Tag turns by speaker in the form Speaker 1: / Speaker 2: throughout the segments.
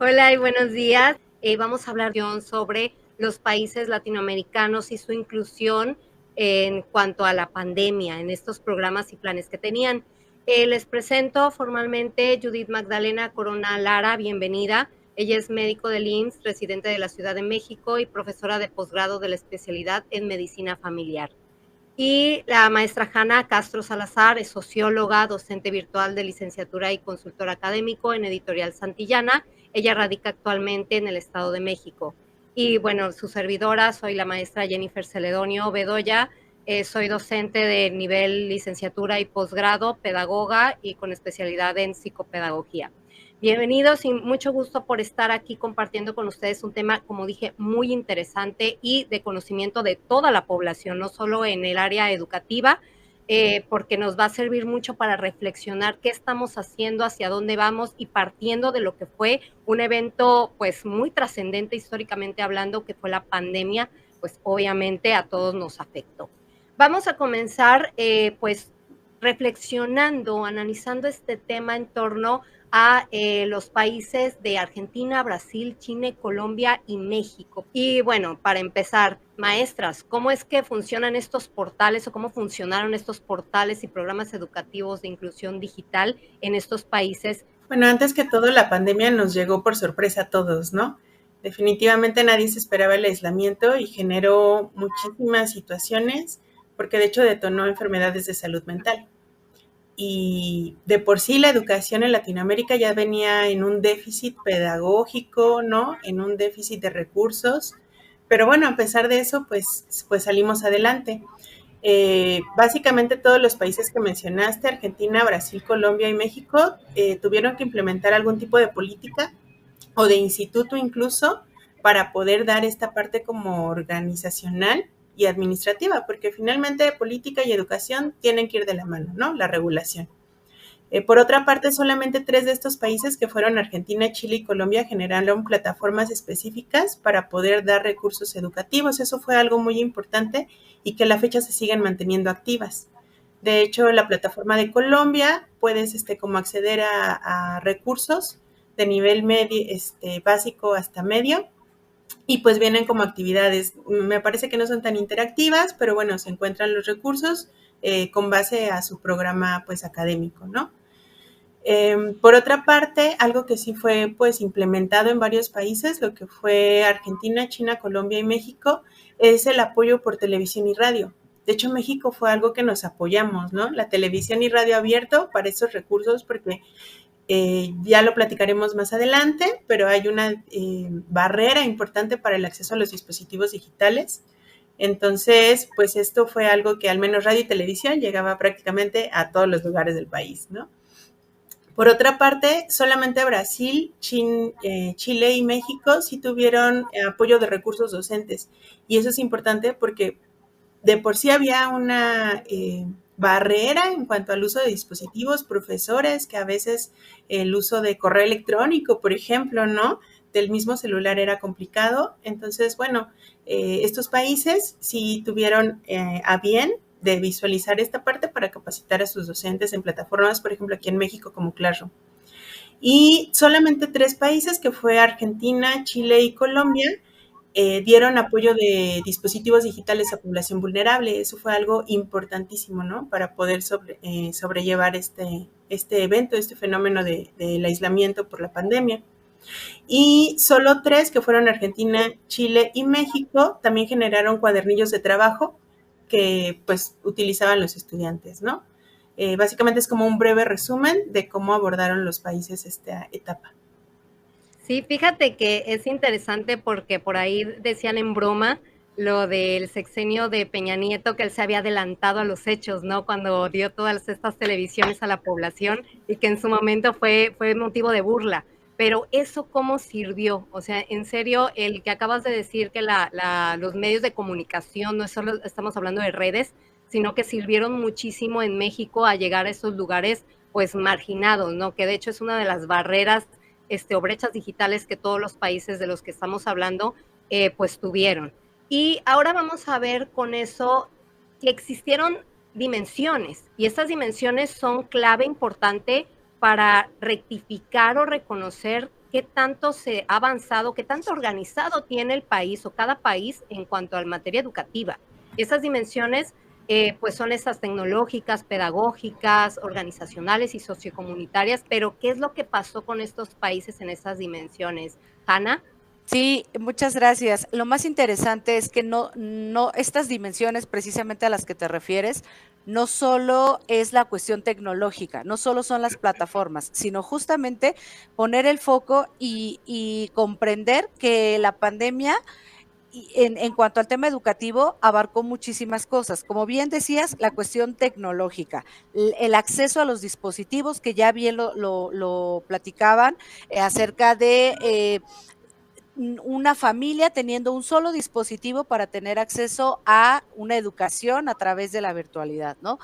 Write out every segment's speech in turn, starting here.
Speaker 1: Hola y buenos días. Vamos a hablar sobre los países latinoamericanos y su inclusión en cuanto a la pandemia, en estos programas y planes que tenían. Les presento formalmente Judith Magdalena Corona Lara, bienvenida. Ella es médico del IMSS, residente de la Ciudad de México y profesora de posgrado de la especialidad en medicina familiar. Y la maestra Hanna Castro Salazar es socióloga, docente virtual de licenciatura y consultor académico en Editorial Santillana. Ella radica actualmente en el Estado de México. Y bueno, su servidora, soy la maestra Jennifer Celedonio Bedoya. Soy docente de nivel licenciatura y posgrado, pedagoga y con especialidad en psicopedagogía. Bienvenidos y mucho gusto por estar aquí compartiendo con ustedes un tema, como dije, muy interesante y de conocimiento de toda la población, no solo en el área educativa, porque nos va a servir mucho para reflexionar qué estamos haciendo, hacia dónde vamos y partiendo de lo que fue un evento pues muy trascendente históricamente hablando, que fue la pandemia, pues obviamente a todos nos afectó. Vamos a comenzar pues reflexionando, analizando este tema en torno a los países de Argentina, Brasil, Chile, Colombia y México. Y bueno, para empezar, maestras, ¿cómo es que funcionan estos portales o cómo funcionaron estos portales y programas educativos de inclusión digital en estos países?
Speaker 2: Bueno, antes que todo, la pandemia nos llegó por sorpresa a todos, ¿no? Definitivamente nadie se esperaba el aislamiento y generó muchísimas situaciones, porque de hecho detonó enfermedades de salud mental. Y de por sí la educación en Latinoamérica ya venía en un déficit pedagógico, ¿no? En un déficit de recursos. Pero bueno, a pesar de eso, pues salimos adelante. Básicamente todos los países que mencionaste, Argentina, Brasil, Colombia y México, tuvieron que implementar algún tipo de política o de instituto incluso para poder dar esta parte como organizacional y administrativa, porque finalmente política y educación tienen que ir de la mano, ¿no? La regulación. Por otra parte, solamente 3 de estos países, que fueron Argentina, Chile y Colombia, generaron plataformas específicas para poder dar recursos educativos. Eso fue algo muy importante y que a la fecha se siguen manteniendo activas. De hecho, la plataforma de Colombia puedes como acceder a recursos de nivel medio, básico hasta medio, y pues vienen como actividades. Me parece que no son tan interactivas, pero bueno, se encuentran los recursos con base a su programa pues académico, ¿no? Por otra parte, algo que sí fue pues implementado en varios países, lo que fue Argentina, China, Colombia y México, es el apoyo por televisión y radio. De hecho, México fue algo que nos apoyamos, ¿no? La televisión y radio abierto para esos recursos, porque ya lo platicaremos más adelante, pero hay una barrera importante para el acceso a los dispositivos digitales. Entonces, pues esto fue algo que al menos radio y televisión llegaba prácticamente a todos los lugares del país, ¿no? Por otra parte, solamente Brasil, Chile y México sí tuvieron apoyo de recursos docentes. Y eso es importante porque de por sí había una barrera en cuanto al uso de dispositivos, profesores, que a veces el uso de correo electrónico, por ejemplo, ¿no? Del mismo celular era complicado. Entonces, bueno, estos países sí tuvieron a bien de visualizar esta parte para capacitar a sus docentes en plataformas, por ejemplo, aquí en México como Classroom. Y solamente 3 países, que fue Argentina, Chile y Colombia, dieron apoyo de dispositivos digitales a población vulnerable. Eso fue algo importantísimo, ¿no? Para poder sobrellevar este evento, este fenómeno del aislamiento por la pandemia. Y solo 3, que fueron Argentina, Chile y México, también generaron cuadernillos de trabajo que pues utilizaban los estudiantes, ¿no? Básicamente es como un breve resumen de cómo abordaron los países esta etapa.
Speaker 1: Sí, fíjate que es interesante porque por ahí decían en broma lo del sexenio de Peña Nieto, que él se había adelantado a los hechos, ¿no? Cuando dio todas estas televisiones a la población y que en su momento fue motivo de burla. Pero eso cómo sirvió, o sea, en serio, el que acabas de decir que los medios de comunicación, no solo estamos hablando de redes, sino que sirvieron muchísimo en México a llegar a esos lugares pues marginados, ¿no? Que de hecho es una de las barreras o brechas digitales que todos los países de los que estamos hablando pues tuvieron. Y ahora vamos a ver con eso que existieron dimensiones y estas dimensiones son clave importante para rectificar o reconocer qué tanto se ha avanzado, qué tanto organizado tiene el país o cada país en cuanto a la materia educativa. Esas dimensiones pues son esas tecnológicas, pedagógicas, organizacionales y sociocomunitarias, pero ¿qué es lo que pasó con estos países en esas dimensiones? Hanna.
Speaker 3: Sí, muchas gracias. Lo más interesante es que estas dimensiones precisamente a las que te refieres, no solo es la cuestión tecnológica, no solo son las plataformas, sino justamente poner el foco y comprender que la pandemia en cuanto al tema educativo, abarcó muchísimas cosas. Como bien decías, la cuestión tecnológica, el acceso a los dispositivos, que ya bien lo platicaban, acerca de una familia teniendo un solo dispositivo para tener acceso a una educación a través de la virtualidad, ¿no?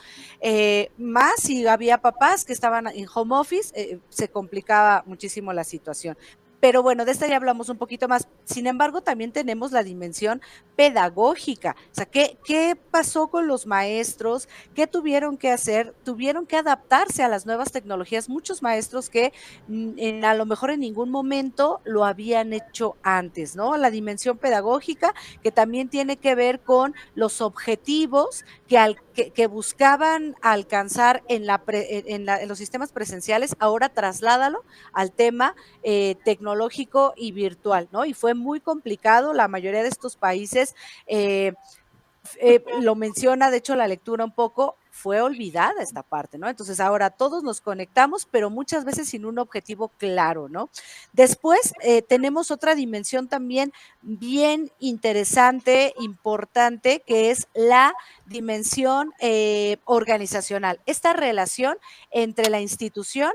Speaker 3: Más si había papás que estaban en home office, se complicaba muchísimo la situación. Pero bueno, de esta ya hablamos un poquito más. Sin embargo, también tenemos la dimensión pedagógica. O sea, ¿qué pasó con los maestros? ¿Qué tuvieron que hacer? Tuvieron que adaptarse a las nuevas tecnologías. Muchos maestros que a lo mejor en ningún momento lo habían hecho antes, ¿no? La dimensión pedagógica, que también tiene que ver con los objetivos que buscaban alcanzar en los sistemas presenciales, ahora trasládalo al tema tecnológico y virtual, ¿no? Y fue muy complicado, la mayoría de estos países lo menciona, de hecho, la lectura un poco, fue olvidada esta parte, ¿no? Entonces ahora todos nos conectamos, pero muchas veces sin un objetivo claro, ¿no? Después tenemos otra dimensión también bien interesante, importante, que es la dimensión organizacional. Esta relación entre la institución,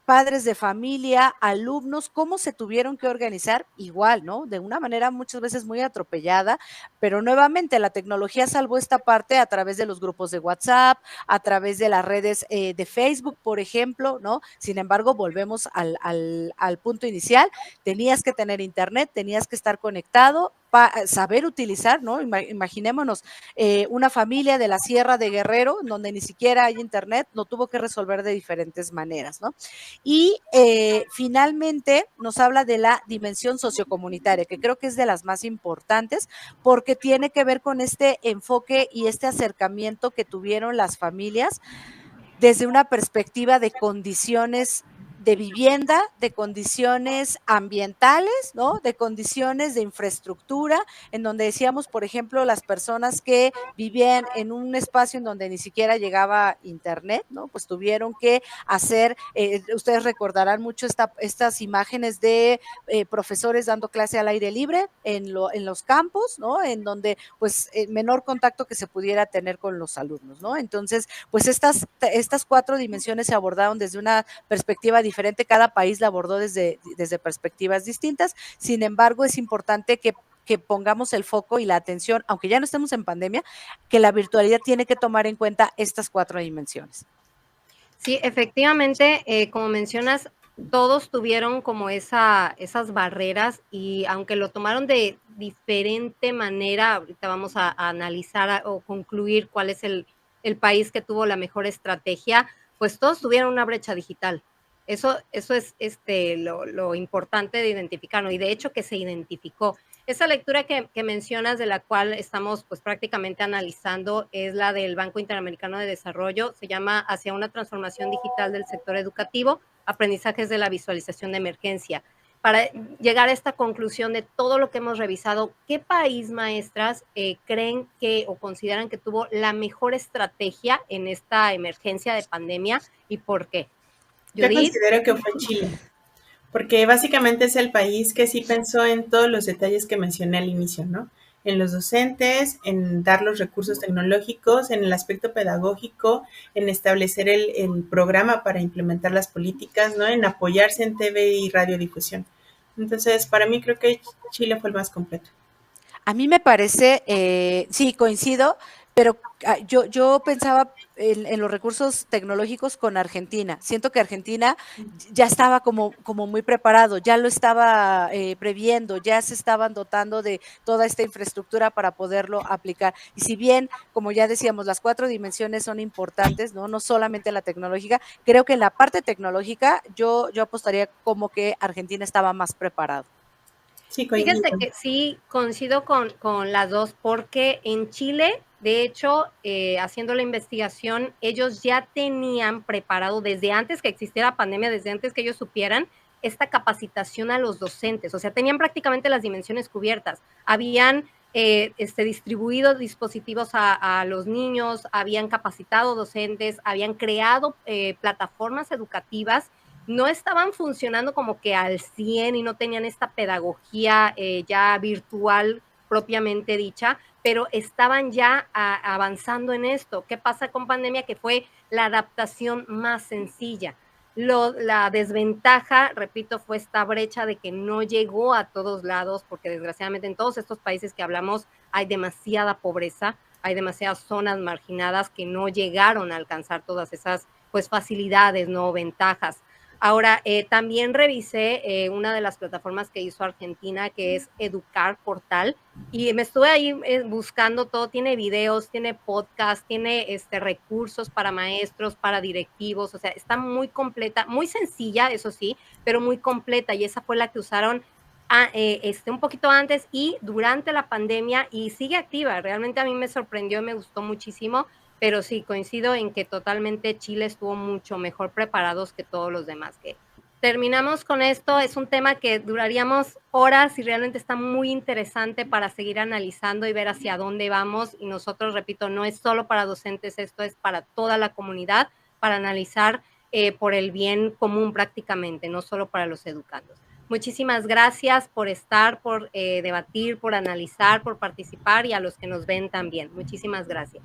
Speaker 3: padres de familia, alumnos, cómo se tuvieron que organizar igual, ¿no? De una manera muchas veces muy atropellada, pero nuevamente la tecnología salvó esta parte a través de los grupos de WhatsApp, a través de las redes de Facebook, por ejemplo, ¿no? Sin embargo, volvemos al punto inicial, tenías que tener internet, tenías que estar conectado, saber utilizar, ¿no? Imaginémonos una familia de la Sierra de Guerrero, donde ni siquiera hay internet, lo tuvo que resolver de diferentes maneras, ¿no? Y finalmente nos habla de la dimensión sociocomunitaria, que creo que es de las más importantes, porque tiene que ver con este enfoque y este acercamiento que tuvieron las familias desde una perspectiva de condiciones de vivienda, de condiciones ambientales, ¿no? De condiciones de infraestructura, en donde decíamos, por ejemplo, las personas que vivían en un espacio en donde ni siquiera llegaba internet, ¿no? Pues tuvieron que hacer, ustedes recordarán mucho estas imágenes de profesores dando clase al aire libre en los campos, ¿no? En donde, pues, menor contacto que se pudiera tener con los alumnos, ¿no? Entonces, pues estas 4 dimensiones se abordaron desde una perspectiva diferente, cada país la abordó desde perspectivas distintas, sin embargo es importante que pongamos el foco y la atención, aunque ya no estemos en pandemia, que la virtualidad tiene que tomar en cuenta estas 4 dimensiones.
Speaker 1: Sí, efectivamente, como mencionas, todos tuvieron como esas barreras y aunque lo tomaron de diferente manera, ahorita vamos a analizar o concluir cuál es el país que tuvo la mejor estrategia, pues todos tuvieron una brecha digital. Eso es lo importante de identificarlo y de hecho que se identificó. Esa lectura que mencionas, de la cual estamos pues prácticamente analizando, es la del Banco Interamericano de Desarrollo, se llama Hacia una transformación digital del sector educativo, aprendizajes de la visualización de emergencia. Para llegar a esta conclusión de todo lo que hemos revisado, ¿qué país, maestras, creen que o consideran que tuvo la mejor estrategia en esta emergencia de pandemia y por qué?
Speaker 2: Yo considero que fue Chile, porque básicamente es el país que sí pensó en todos los detalles que mencioné al inicio, ¿no? En los docentes, en dar los recursos tecnológicos, en el aspecto pedagógico, en establecer el programa para implementar las políticas, ¿no? En apoyarse en TV y radiodifusión. Entonces, para mí creo que Chile fue el más completo.
Speaker 3: A mí me parece, sí, coincido, pero yo pensaba en los recursos tecnológicos con Argentina. Siento que Argentina ya estaba como muy preparado, ya lo estaba previendo, ya se estaban dotando de toda esta infraestructura para poderlo aplicar. Y si bien, como ya decíamos, las 4 dimensiones son importantes, no solamente la tecnológica, creo que en la parte tecnológica yo apostaría como que Argentina estaba más preparado.
Speaker 2: Sí,
Speaker 1: Fíjate que sí, coincido con las dos, porque en Chile, de hecho, haciendo la investigación, ellos ya tenían preparado desde antes que existiera pandemia, desde antes que ellos supieran, esta capacitación a los docentes. O sea, tenían prácticamente las dimensiones cubiertas. Habían distribuido dispositivos a los niños, habían capacitado docentes, habían creado plataformas educativas. No estaban funcionando como que al 100 y no tenían esta pedagogía ya virtual propiamente dicha, pero estaban ya avanzando en esto. ¿Qué pasa con pandemia? Que fue la adaptación más sencilla. La desventaja, repito, fue esta brecha de que no llegó a todos lados, porque desgraciadamente en todos estos países que hablamos hay demasiada pobreza, hay demasiadas zonas marginadas que no llegaron a alcanzar todas esas pues facilidades, no ventajas. Ahora, también revisé una de las plataformas que hizo Argentina, que es Educar Portal, y me estuve ahí buscando todo, tiene videos, tiene podcast, tiene recursos para maestros, para directivos, o sea, está muy completa, muy sencilla, eso sí, pero muy completa, y esa fue la que usaron un poquito antes y durante la pandemia, y sigue activa. Realmente a mí me sorprendió, me gustó muchísimo, pero sí, coincido en que totalmente Chile estuvo mucho mejor preparados que todos los demás. Que terminamos con esto, es un tema que duraríamos horas y realmente está muy interesante para seguir analizando y ver hacia dónde vamos. Y nosotros, repito, no es solo para docentes, esto es para toda la comunidad, para analizar por el bien común prácticamente, no solo para los educandos. Muchísimas gracias por estar, por debatir, por analizar, por participar, y a los que nos ven también. Muchísimas gracias.